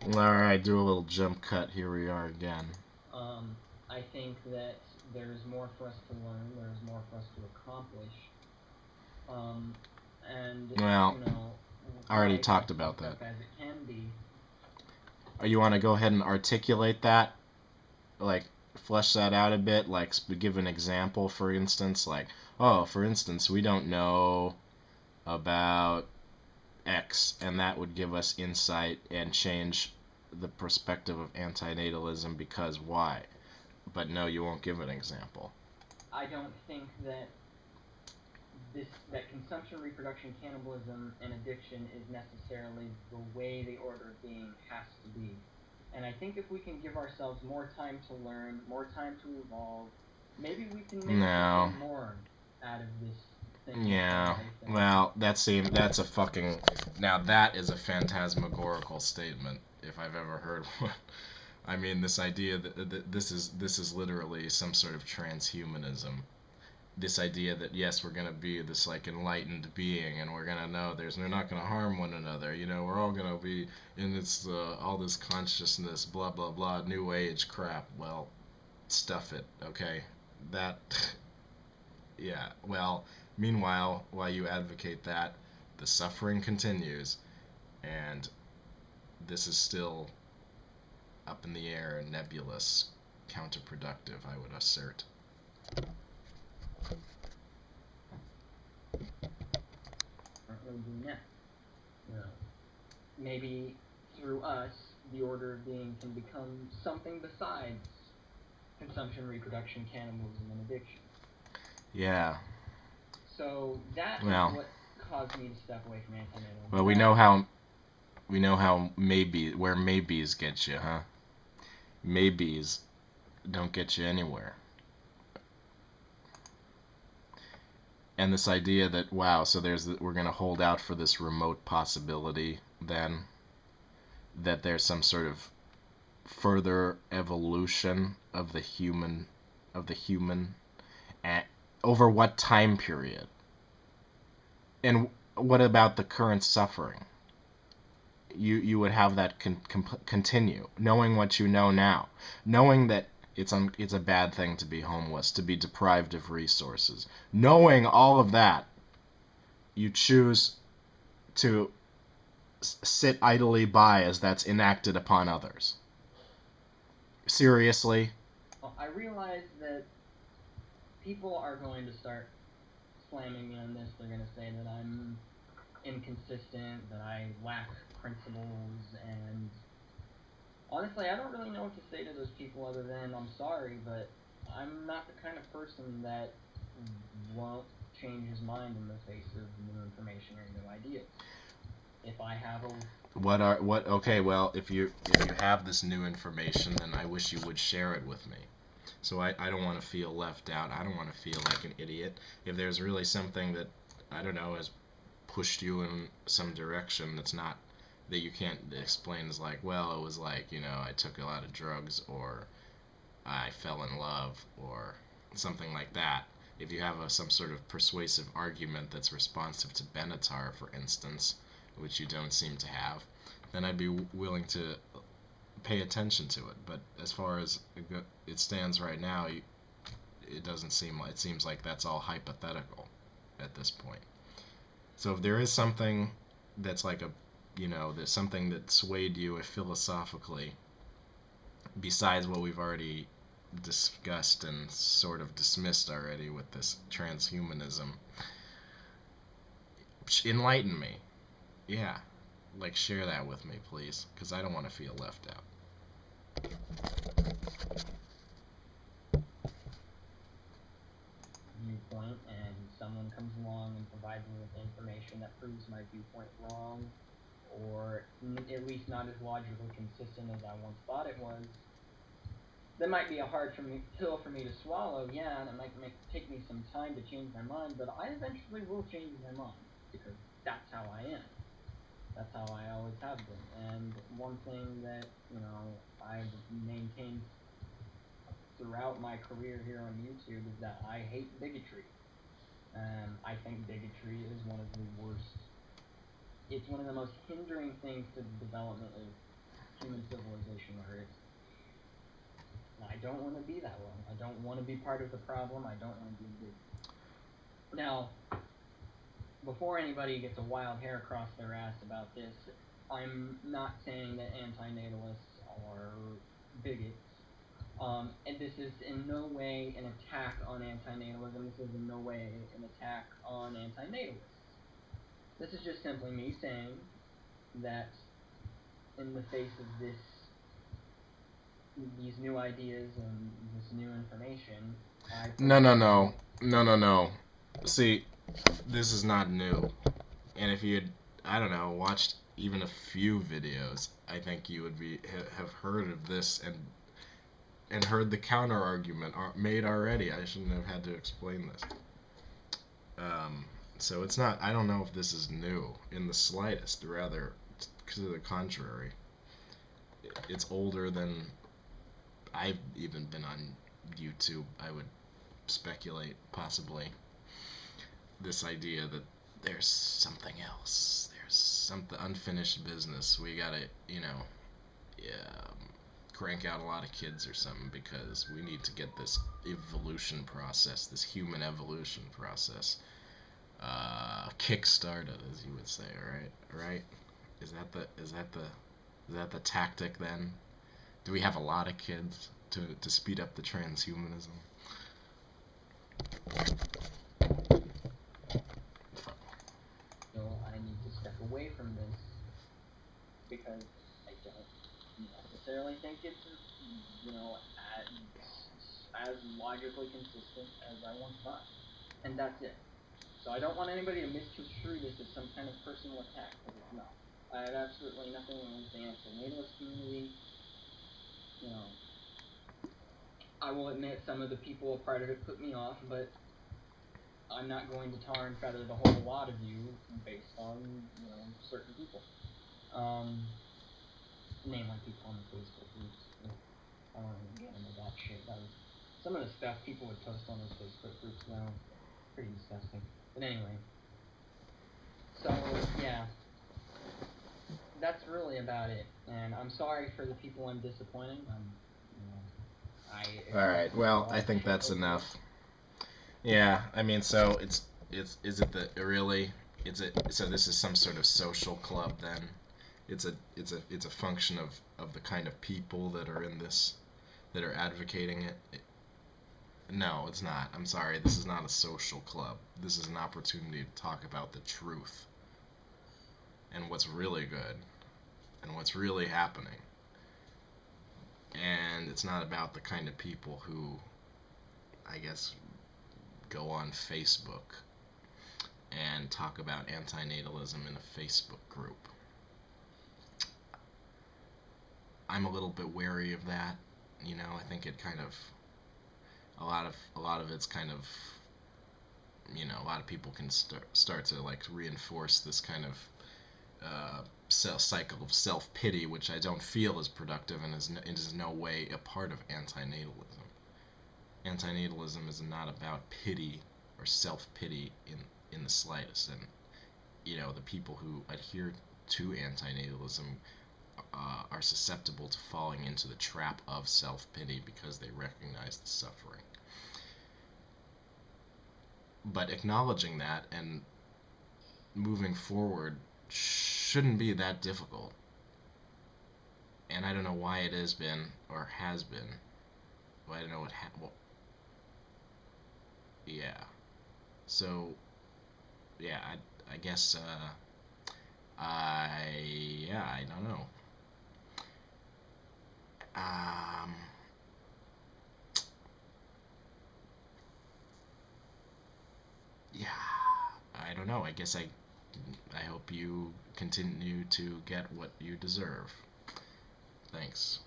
Alright, do a little jump cut. Here we are again. I think that there's more for us to learn, there's more for us to accomplish, um, and, Well, you know, I already life, as talked about fucked that. up as it can be. You want to go ahead and articulate that? Like, flesh that out a bit? Like, give an example, for instance? Like, oh, for instance, we don't know about X, and that would give us insight and change the perspective of antinatalism because Y. But no, you won't give an example. I don't think that that consumption, reproduction, cannibalism, and addiction is necessarily the way the order of being has to be. And I think if we can give ourselves more time to learn, more time to evolve, maybe we can make No. something more out of this thing that called Yeah. life. And Well, that's a fucking. Now that is a phantasmagorical statement, if I've ever heard one. I mean, this idea that this is literally some sort of transhumanism. This idea that yes, we're gonna be this like enlightened being, and we're gonna know we're not gonna harm one another. You know, we're all gonna be in this all this consciousness, blah blah blah, new age crap. Well, stuff it, okay? That, yeah. Well, meanwhile, while you advocate that, the suffering continues, and this is still up in the air, nebulous, counterproductive, I would assert. aren't really doing that. You know, maybe through us, the order of being can become something besides consumption, reproduction, cannibalism, and addiction. Yeah. So that is Well, what caused me to step away from antinatalism. well, we know how maybe where maybes get you, huh? Maybes don't get you anywhere. And this idea that wow, so we're gonna hold out for this remote possibility then that there's some sort of further evolution of the human at, over what time period? And what about the current suffering? You would have that continue, knowing what you know now, knowing that it's a bad thing to be homeless, to be deprived of resources, knowing all of that, you choose to sit idly by as that's enacted upon others. Seriously? Well, I realize that people are going to start slamming me on this. They're going to say that I'm inconsistent, that I lack principles, and honestly, I don't really know what to say to those people other than I'm sorry, but I'm not the kind of person that won't change his mind in the face of new information or new ideas. If I have a What okay, well, if you have this new information, then I wish you would share it with me. So I don't want to feel left out. I don't want to feel like an idiot. If there's really something that I don't know has pushed you in some direction that's not that you can't explain as like, well, it was like, I took a lot of drugs or I fell in love or something like that. If you have some sort of persuasive argument that's responsive to Benatar, for instance, which you don't seem to have, then I'd be willing to pay attention to it. But as far as it stands right now, it doesn't seem like it seems like that's all hypothetical at this point. So if there is something that's like there's something that swayed you philosophically besides what we've already discussed and sort of dismissed already with this transhumanism, enlighten me. Yeah, like share that with me, please, because I don't want to feel left out. viewpoint and someone comes along and provides me with information that proves my viewpoint wrong, or at least not as logically consistent as I once thought it was, that might be a pill for me to swallow, yeah, and it might take me some time to change my mind, but I eventually will change my mind because that's how I am. That's how I always have been. And one thing that, I've maintained throughout my career here on YouTube is that I hate bigotry. I think bigotry is one of the worst. It's one of the most hindering things to the development of human civilization where it's, I don't want to be that way. I don't want to be part of the problem. I don't want to be big. Now, before anybody gets a wild hair across their ass about this, I'm not saying that anti-natalists are bigots. And this is in no way an attack on anti-natalism. This is in no way an attack on anti-natalists. This is just simply me saying that in the face of these new ideas and this new information, No. See, this is not new. And if you had, I don't know, watched even a few videos, I think you would have heard of this and heard the counter argument made already. I shouldn't have had to explain this. So it's not. I don't know if this is new in the slightest. Rather, to the contrary, it's older than I've even been on YouTube. I would speculate, possibly, this idea that there's something else. There's something unfinished business. We gotta, crank out a lot of kids or something because we need to get this evolution process, this human evolution process, kick-started, as you would say. Right? Is that the tactic then? Do we have a lot of kids to speed up the transhumanism? So I need to step away from this because I don't necessarily think it's as logically consistent as I once thought, and that's it. So I don't want anybody to misconstrue this as some kind of personal attack, because it's not. I have absolutely nothing against the anti-natalist community. I will admit some of the people a part of it put me off, but I'm not going to tar and feather the whole lot of you based on, certain people. Namely people on the Facebook groups. I don't even get into that shit. Some of the stuff people would post on those Facebook groups now, pretty disgusting. But anyway. So, yeah. That's really about it. And I'm sorry for the people I'm disappointing. Alright, well, I think that's enough. Yeah, I mean, so so this is some sort of social club then? It's a function of the kind of people that are in this, that are advocating it. No, it's not. I'm sorry, this is not a social club. This is an opportunity to talk about the truth and what's really good and what's really happening. And it's not about the kind of people who, I guess, go on Facebook and talk about anti-natalism in a Facebook group. I'm a little bit wary of that. I think it kind of, a lot of it's kind of, a lot of people can start to like reinforce this kind of cycle of self-pity, which I don't feel is productive and is in no way a part of anti-natalism. Anti-natalism is not about pity or self-pity in the slightest, and the people who adhere to anti-natalism are susceptible to falling into the trap of self-pity because they recognize the suffering. But acknowledging that and moving forward shouldn't be that difficult. And I don't know why it has been, or has been. Well, I don't know yeah. So, yeah, I guess, I don't know. Yeah, I don't know. I guess I hope you continue to get what you deserve. Thanks.